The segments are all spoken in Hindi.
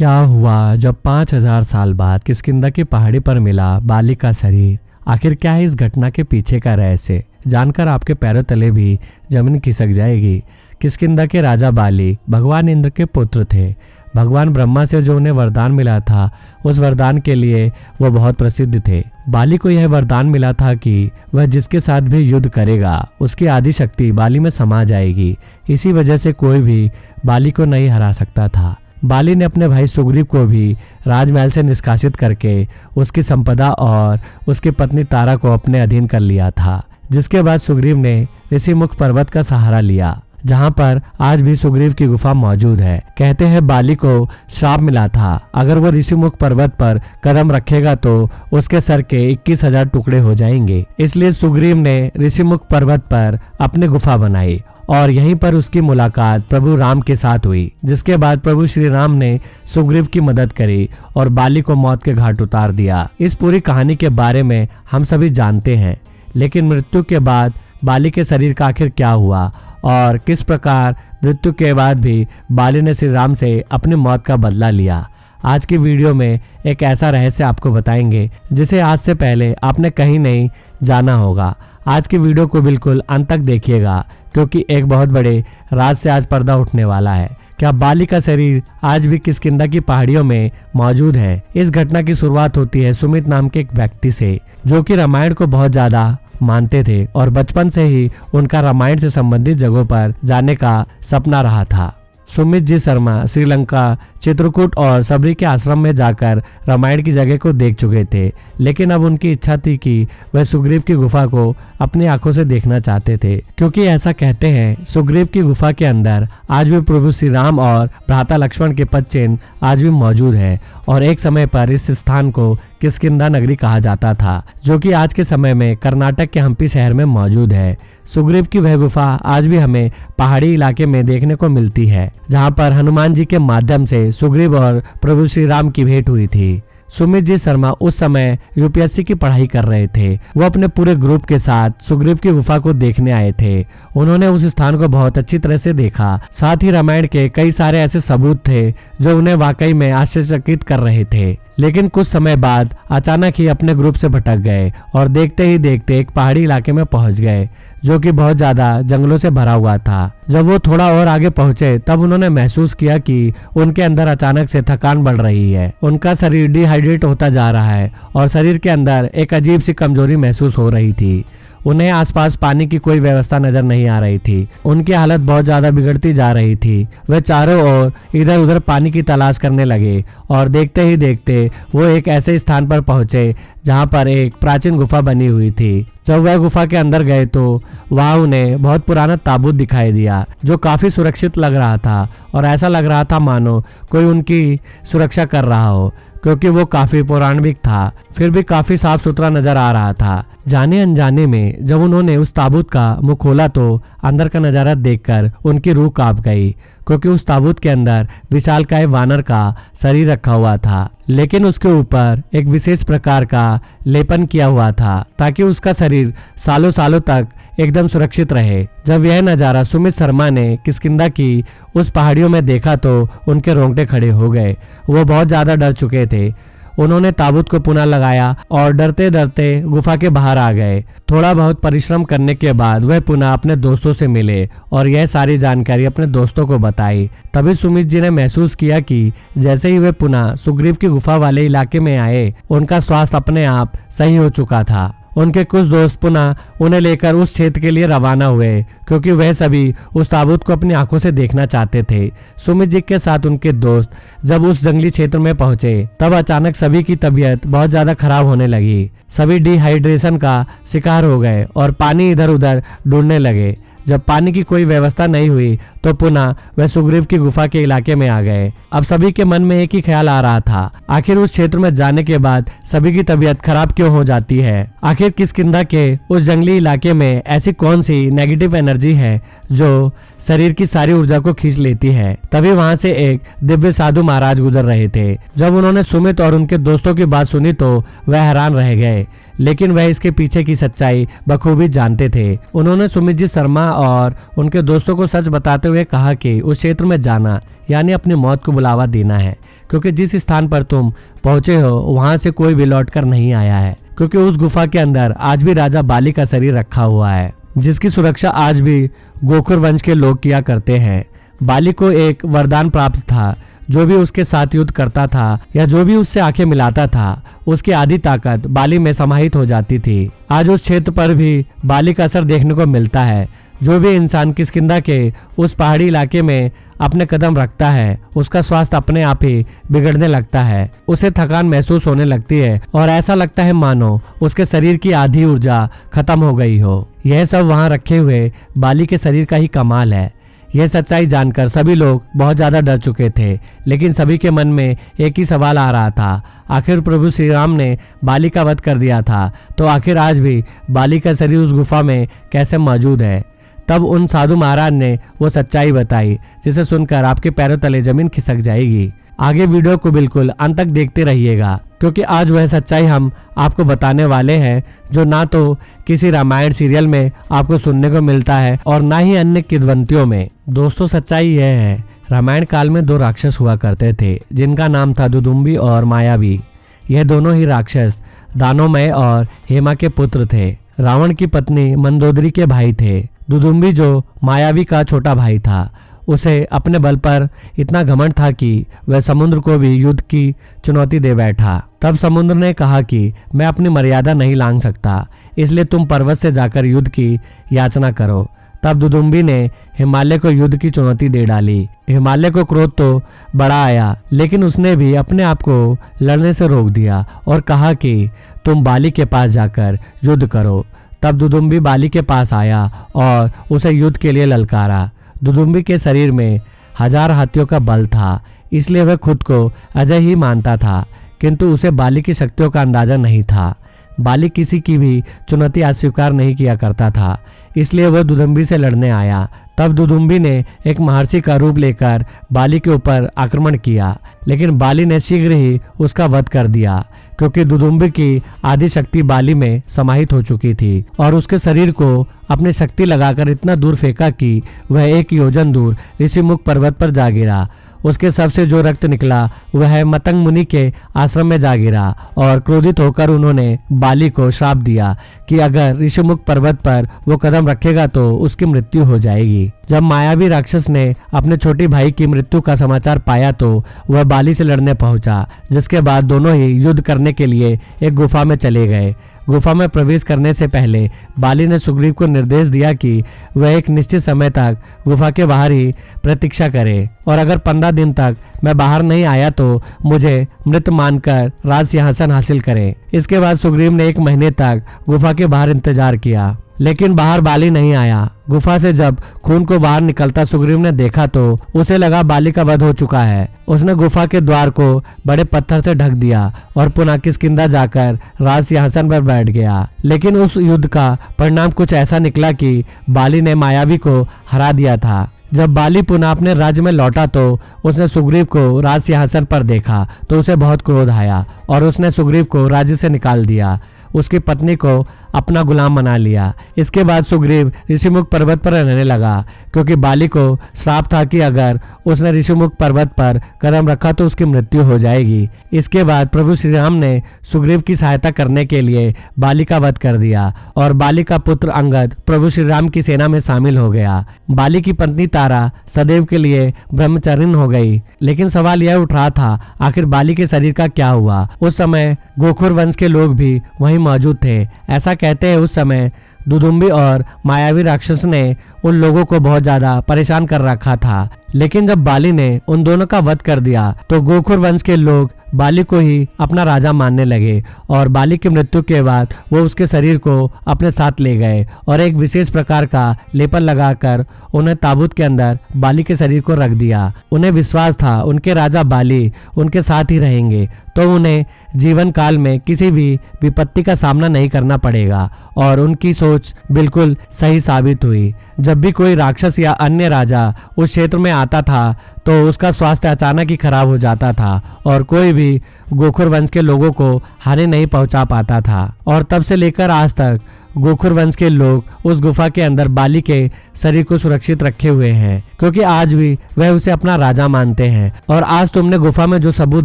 क्या हुआ जब 5000 साल बाद किष्किंधा की पहाड़ी पर मिला बाली का शरीर। आखिर क्या है इस घटना के पीछे का रहस्य, जानकर आपके पैरों तले भी जमीन खिसक जाएगी। किष्किंधा के राजा बाली भगवान इंद्र के पुत्र थे। भगवान ब्रह्मा से जो उन्हें वरदान मिला था, उस वरदान के लिए वो बहुत प्रसिद्ध थे। बाली को यह वरदान मिला था कि वह जिसके साथ भी युद्ध करेगा उसकी आदि शक्ति बाली में समा जाएगी। इसी वजह से कोई भी बाली को नहीं हरा सकता था। बाली ने अपने भाई सुग्रीव को भी राजमहल से निष्कासित करके उसकी संपदा और उसकी पत्नी तारा को अपने अधीन कर लिया था। जिसके बाद सुग्रीव ने ऋषिमुख पर्वत का सहारा लिया, जहां पर आज भी सुग्रीव की गुफा मौजूद है। कहते हैं बाली को श्राप मिला था, अगर वो ऋषिमुख पर्वत पर कदम रखेगा तो उसके सर के 21,000 टुकड़े हो जाएंगे। इसलिए सुग्रीव ने ऋषिमुख पर्वत पर अपनी गुफा बनाई और यहीं पर उसकी मुलाकात प्रभु राम के साथ हुई। जिसके बाद प्रभु श्री राम ने सुग्रीव की मदद करी और बाली को मौत के घाट उतार दिया। इस पूरी कहानी के बारे में हम सभी जानते हैं, लेकिन मृत्यु के बाद बाली के शरीर का आखिर क्या हुआ और किस प्रकार मृत्यु के बाद भी बाली ने श्री राम से अपनी मौत का बदला लिया, आज की वीडियो में एक ऐसा रहस्य आपको बताएंगे जिसे आज से पहले आपने कहीं नहीं जाना होगा। आज की वीडियो को बिल्कुल अंत तक देखिएगा, क्योंकि एक बहुत बड़े राज से आज पर्दा उठने वाला है। क्या बाली का शरीर आज भी किष्किंधा की पहाड़ियों में मौजूद है? इस घटना की शुरुआत होती है सुमित नाम के एक व्यक्ति से, जो कि रामायण को बहुत ज्यादा मानते थे और बचपन से ही उनका रामायण से संबंधित जगहों पर जाने का सपना रहा था। सुमित जी शर्मा श्रीलंका, चित्रकूट और सबरी के आश्रम में जाकर रामायण की जगह को देख चुके थे, लेकिन अब उनकी इच्छा थी कि वह सुग्रीव की गुफा को अपनी आंखों से देखना चाहते थे, क्योंकि ऐसा कहते हैं सुग्रीव की गुफा के अंदर आज भी प्रभु श्री राम और भ्राता लक्ष्मण के पद चिन्ह आज भी मौजूद है और एक समय पर इस स्थान को किष्किंधा नगरी कहा जाता था, जो कि आज के समय में कर्नाटक के हम्पी शहर में मौजूद है। सुग्रीव की वह गुफा आज भी हमें पहाड़ी इलाके में देखने को मिलती है, जहां पर हनुमान जी के माध्यम से सुग्रीव और प्रभु श्री राम की भेंट हुई थी। सुमित जी शर्मा उस समय यूपीएससी की पढ़ाई कर रहे थे। वो अपने पूरे ग्रुप के साथ सुग्रीव की गुफा को देखने आए थे। उन्होंने उस स्थान को बहुत अच्छी तरह से देखा, साथ ही रामायण के कई सारे ऐसे सबूत थे जो उन्हें वाकई में आश्चर्यचकित कर रहे थे। लेकिन कुछ समय बाद अचानक ही अपने ग्रुप से भटक गए और देखते ही देखते एक पहाड़ी इलाके में पहुंच गए, जो कि बहुत ज्यादा जंगलों से भरा हुआ था। जब वो थोड़ा और आगे पहुंचे तब उन्होंने महसूस किया कि उनके अंदर अचानक से थकान बढ़ रही है। उनका शरीर डिहाइड्रेट होता जा रहा है और शरीर के अंदर एक अजीब सी कमजोरी महसूस हो रही थी। उन्हें आसपास पानी की कोई व्यवस्था नजर नहीं आ रही थी। उनकी हालत बहुत ज्यादा बिगड़ती जा रही थी। वे चारों ओर इधर उधर पानी की तलाश करने लगे और देखते ही देखते वो एक ऐसे स्थान पर पहुंचे जहां पर एक प्राचीन गुफा बनी हुई थी। जब वह गुफा के अंदर गए तो वहां उन्हें बहुत पुराना ताबूत दिखाई दिया, जो काफी सुरक्षित लग रहा था और ऐसा लग रहा था मानो कोई उनकी सुरक्षा कर रहा हो, क्योंकि वो काफी पौराणिक था, फिर भी काफी साफ सुथरा नजर आ रहा था। जाने अनजाने में जब उन्होंने उस ताबूत का मुंह खोला तो अंदर का नजारा देखकर उनकी रूह कांप गई, क्योंकि उस ताबूत के अंदर विशालकाय वानर का शरीर रखा हुआ था, लेकिन उसके ऊपर एक विशेष प्रकार का लेपन किया हुआ था ताकि उसका शरीर सालों सालों तक एकदम सुरक्षित रहे। जब यह नजारा सुमित शर्मा ने किष्किंधा की उस पहाड़ियों में देखा तो उनके रोंगटे खड़े हो गए। वो बहुत ज्यादा डर चुके थे। उन्होंने ताबूत को पुनः लगाया और डरते डरते गुफा के बाहर आ गए। थोड़ा बहुत परिश्रम करने के बाद वह पुनः अपने दोस्तों से मिले और यह सारी जानकारी अपने दोस्तों को बताई। तभी सुमित जी ने महसूस किया कि जैसे ही वे पुनः सुग्रीव की गुफा वाले इलाके में आए, उनका स्वास्थ्य अपने आप सही हो चुका था। उनके कुछ दोस्त पुनः उन्हें लेकर उस क्षेत्र के लिए रवाना हुए, क्योंकि वह सभी उस ताबूत को अपनी आंखों से देखना चाहते थे। सुमित जी के साथ उनके दोस्त जब उस जंगली क्षेत्र में पहुंचे तब अचानक सभी की तबीयत बहुत ज्यादा खराब होने लगी। सभी डिहाइड्रेशन का शिकार हो गए और पानी इधर उधर ढूंढने लगे। जब पानी की कोई व्यवस्था नहीं हुई तो पुनः वह सुग्रीव की गुफा के इलाके में आ गए। अब सभी के मन में एक ही ख्याल आ रहा था, आखिर उस क्षेत्र में जाने के बाद सभी की तबीयत खराब क्यों हो जाती है? आखिर किष्किंधा के उस जंगली इलाके में ऐसी कौन सी नेगेटिव एनर्जी है जो शरीर की सारी ऊर्जा को खींच लेती है? तभी वहां से एक दिव्य साधु महाराज गुजर रहे थे। जब उन्होंने सुमित और उनके दोस्तों की बात सुनी तो वह हैरान रह गए, लेकिन वह इसके पीछे की सच्चाई बखूबी जानते थे। उन्होंने सुमित जी शर्मा और उनके दोस्तों को सच बताते हुए कहा कि उस क्षेत्र में जाना यानी अपनी मौत को बुलावा देना है, क्योंकि जिस स्थान पर तुम पहुंचे हो वहां से कोई भी लौटकर नहीं आया है, क्योंकि उस गुफा के अंदर आज भी राजा बाली का शरीर रखा हुआ है, जिसकी सुरक्षा आज भी गोखुर वंश के लोग किया करते हैं। बाली को एक वरदान प्राप्त था, जो भी उसके साथ युद्ध करता था या जो भी उससे आंखें मिलाता था, उसकी आधी ताकत बाली में समाहित हो जाती थी। आज उस क्षेत्र पर भी बाली का असर देखने को मिलता है। जो भी इंसान किष्किंधा के उस पहाड़ी इलाके में अपने कदम रखता है, उसका स्वास्थ्य अपने आप ही बिगड़ने लगता है। उसे थकान महसूस होने लगती है और ऐसा लगता है मानो उसके शरीर की आधी ऊर्जा खत्म हो गई हो। यह सब वहां रखे हुए बाली के शरीर का ही कमाल है। यह सच्चाई जानकर सभी लोग बहुत ज्यादा डर चुके थे, लेकिन सभी के मन में एक ही सवाल आ रहा था, आखिर प्रभु श्री राम ने बाली का वध कर दिया था, तो आखिर आज भी बाली का शरीर उस गुफा में कैसे मौजूद है। तब उन साधु महाराज ने वो सच्चाई बताई, जिसे सुनकर आपके पैरों तले जमीन खिसक जाएगी। आगे वीडियो को बिल्कुल अंत तक देखते रहिएगा, क्योंकि आज वह सच्चाई हम आपको बताने वाले हैं जो ना तो किसी रामायण सीरियल में आपको सुनने को मिलता है और ना ही अन्य किंवदंतियों में। दोस्तों, सच्चाई यह है, रामायण काल में दो राक्षस हुआ करते थे, जिनका नाम था दुदुम्बी और मायावी। यह दोनों ही राक्षस दानवमय और हेमा के पुत्र थे। रावण की पत्नी मंदोदरी के भाई थे। दुदुम्बी जो मायावी का छोटा भाई था, उसे अपने बल पर इतना घमंड था कि वह समुद्र को भी युद्ध की चुनौती दे बैठा। तब समुद्र ने कहा कि मैं अपनी मर्यादा नहीं लांघ सकता, इसलिए तुम पर्वत से जाकर युद्ध की याचना करो। तब दुदुम्बी ने हिमालय को युद्ध की चुनौती दे डाली। हिमालय को क्रोध तो बड़ा आया, लेकिन उसने भी अपने आप को लड़ने से रोक दिया और कहा कि तुम बाली के पास जाकर युद्ध करो। तब दुदुम्बी बाली के पास आया और उसे युद्ध के लिए ललकारा। दुदुम्बी के शरीर में 1000 हाथियों का बल था, इसलिए वह खुद को अजय ही मानता था, किंतु उसे बाली की शक्तियों का अंदाजा नहीं था। बाली किसी की भी चुनौती अस्वीकार नहीं किया करता था, इसलिए वह दुदुम्बी से लड़ने आया। तब दुदुम्बी ने एक महर्षि का रूप लेकर बाली के ऊपर आक्रमण किया, लेकिन बाली ने शीघ्र ही उसका वध कर दिया, क्योंकि दुदुम्बी की आधी शक्ति बाली में समाहित हो चुकी थी और उसके शरीर को अपनी शक्ति लगाकर इतना दूर फेंका कि वह 1 योजन दूर ऋषिमुख पर्वत पर जा गिरा। उसके शव से जो रक्त निकला वह मतंग मुनि के आश्रम में जा गिरा और क्रोधित होकर उन्होंने बाली को श्राप दिया कि अगर ऋषिमुख पर्वत पर वो कदम रखेगा तो उसकी मृत्यु हो जाएगी। जब मायावी राक्षस ने अपने छोटे भाई की मृत्यु का समाचार पाया तो वह बाली से लड़ने पहुंचा, जिसके बाद दोनों ही युद्ध करने के लिए एक गुफा में चले गए। गुफा में प्रवेश करने से पहले बाली ने सुग्रीव को निर्देश दिया कि वह एक निश्चित समय तक गुफा के बाहर ही प्रतीक्षा करे और अगर 15 दिन तक मैं बाहर नहीं आया तो मुझे मृत मानकर राज सिंहासन हासिल करे। इसके बाद सुग्रीव ने 1 महीने तक गुफा के बाहर इंतजार किया, लेकिन बाहर बाली नहीं आया। गुफा से जब खून को बाहर निकलता सुग्रीव ने देखा तो उसे लगा बाली का वध हो चुका है। उसने गुफा के द्वार को बड़े पत्थर से ढक दिया और पुनः किष्किंधा जाकर राज सिंहासन पर बैठ गया। लेकिन उस युद्ध का परिणाम कुछ ऐसा निकला कि बाली ने मायावी को हरा दिया था। जब बाली पुनः अपने राज्य में लौटा तो उसने सुग्रीव को राज सिंहासन पर देखा तो उसे बहुत क्रोध आया और उसने सुग्रीव को राज्य से निकाल दिया। उसकी पत्नी को अपना गुलाम बना लिया। इसके बाद सुग्रीव ऋषिमुख पर्वत पर रहने लगा, क्योंकि बाली को श्राप था कि अगर उसने ऋषिमुख पर्वत पर कदम रखा तो उसकी मृत्यु हो जाएगी। इसके बाद प्रभु श्री राम ने सुग्रीव की सहायता करने के लिए बाली का वध कर दिया और बाली का पुत्र अंगद प्रभु श्री राम की सेना में शामिल हो गया। बाली की पत्नी तारा सदैव के लिए ब्रह्मचारिणी हो गई। लेकिन सवाल यह उठ रहा था, आखिर बाली के शरीर का क्या हुआ? उस समय गोखुर वंश के लोग भी वहीं मौजूद थे। ऐसा कहते हैं उस समय दुदुम्बी और मायावी राक्षस ने उन लोगों को बहुत ज्यादा परेशान कर रखा था। लेकिन जब बाली ने उन दोनों का वध कर दिया तो गोखुर वंश के लोग बाली को ही अपना राजा मानने लगे और बाली की मृत्यु के बाद वो उसके शरीर को अपने साथ ले गए और एक विशेष प्रकार का लेपन लगाकर उन्हें ताबूत के अंदर बाली के शरीर को रख दिया। उन्हें विश्वास था उनके राजा बाली उनके साथ ही रहेंगे तो उन्हें जीवन काल में किसी भी विपत्ति का सामना नहीं करना पड़ेगा और उनकी सोच बिल्कुल सही साबित हुई। जब भी कोई राक्षस या अन्य राजा उस क्षेत्र में आता था तो उसका स्वास्थ्य अचानक ही खराब हो जाता था और कोई भी गोखुर वंश के लोगों को हानि नहीं पहुंचा पाता था। और तब से लेकर आज तक गोखुर वंश के लोग उस गुफा के अंदर बाली के शरीर को सुरक्षित रखे हुए हैं, क्योंकि आज भी वह उसे अपना राजा मानते हैं। और आज तुमने गुफा में जो सबूत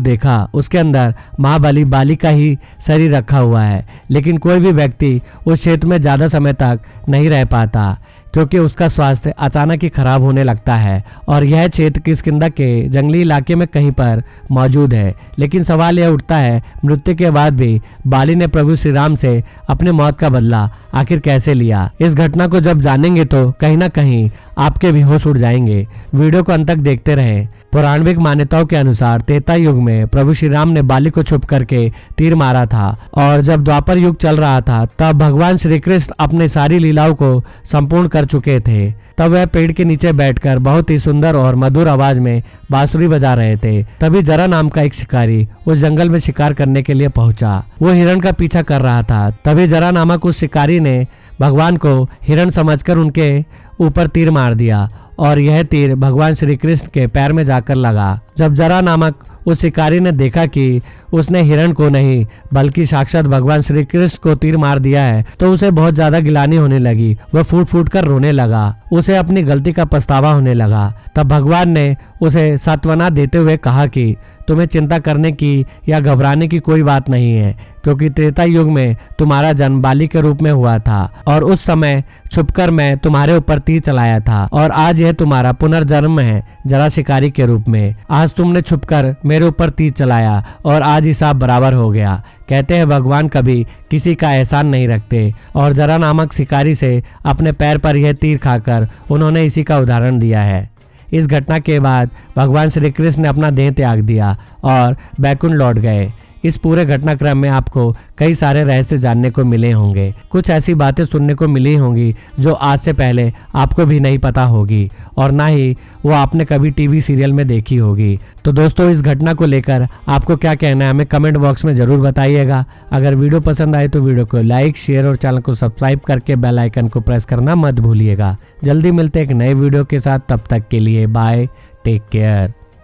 देखा उसके अंदर महाबली बाली का ही शरीर रखा हुआ है। लेकिन कोई भी व्यक्ति उस क्षेत्र में ज्यादा समय तक नहीं रह पाता, क्योंकि उसका स्वास्थ्य अचानक ही खराब होने लगता है। और यह क्षेत्र किष्किंधा के जंगली इलाके में कहीं पर मौजूद है। लेकिन सवाल यह उठता है, मृत्यु के बाद भी बाली ने प्रभु श्री राम से अपने मौत का बदला आखिर कैसे लिया? इस घटना को जब जानेंगे तो कहीं ना कहीं आपके भी होश उड़ जाएंगे। वीडियो को अंत तक देखते रहें। पौराणिक मान्यताओं के अनुसार त्रेता युग में प्रभु श्री राम ने बाली को छुप करके तीर मारा था, और जब द्वापर युग चल रहा था तब भगवान श्री कृष्ण अपने सारी लीलाओं को संपूर्ण कर चुके थे। तब वह पेड़ के नीचे बैठकर बहुत ही सुंदर और मधुर आवाज में बांसुरी बजा रहे थे। तभी जरा नाम का एक शिकारी उस जंगल में शिकार करने के लिए पहुंचा। वो हिरण का पीछा कर रहा था। तभी जरा नामक उस शिकारी ने भगवान को हिरण समझकर उनके ऊपर तीर मार दिया, और यह तीर भगवान श्री कृष्ण के पैर में जाकर लगा। जब जरा नामक उस शिकारी ने देखा कि उसने हिरण को नहीं बल्कि साक्षात भगवान श्री कृष्ण को तीर मार दिया है, तो उसे बहुत ज्यादा गिलानी होने लगी। वह फूट फूट कर रोने लगा। उसे अपनी गलती का पछतावा होने लगा। तब भगवान ने उसे सांत्वना देते हुए कहा कि तुम्हें चिंता करने की या घबराने की कोई बात नहीं है, क्योंकि त्रेता युग में तुम्हारा जन्म बाली के रूप में हुआ था, और उस समय छुपकर मैं तुम्हारे ऊपर तीर चलाया था, और आज यह तुम्हारा पुनर्जन्म है जरा शिकारी के रूप में। आज तुमने छुपकर मेरे ऊपर तीर चलाया और आज हिसाब बराबर हो गया। कहते हैं भगवान कभी किसी का एहसान नहीं रखते, और जरा नामक शिकारी से अपने पैर पर यह तीर खाकर उन्होंने इसी का उदाहरण दिया है। इस घटना के बाद भगवान श्री कृष्ण ने अपना देह त्याग दिया और बैकुंठ लौट गए। इस पूरे घटनाक्रम में आपको कई सारे रहस्य जानने को मिले होंगे। कुछ ऐसी बातें सुनने को मिली होंगी जो आज से पहले आपको भी नहीं पता होगी, और ना ही वो आपने कभी टीवी सीरियल में देखी होगी। तो दोस्तों, इस घटना को लेकर आपको क्या कहना है हमें कमेंट बॉक्स में जरूर बताइएगा। अगर वीडियो पसंद आए तो वीडियो को लाइक, शेयर और चैनल को सब्सक्राइब करके बेल आइकन को प्रेस करना मत भूलिएगा। जल्दी मिलते एक नए वीडियो के साथ, तब तक के लिए बाय, टेक केयर।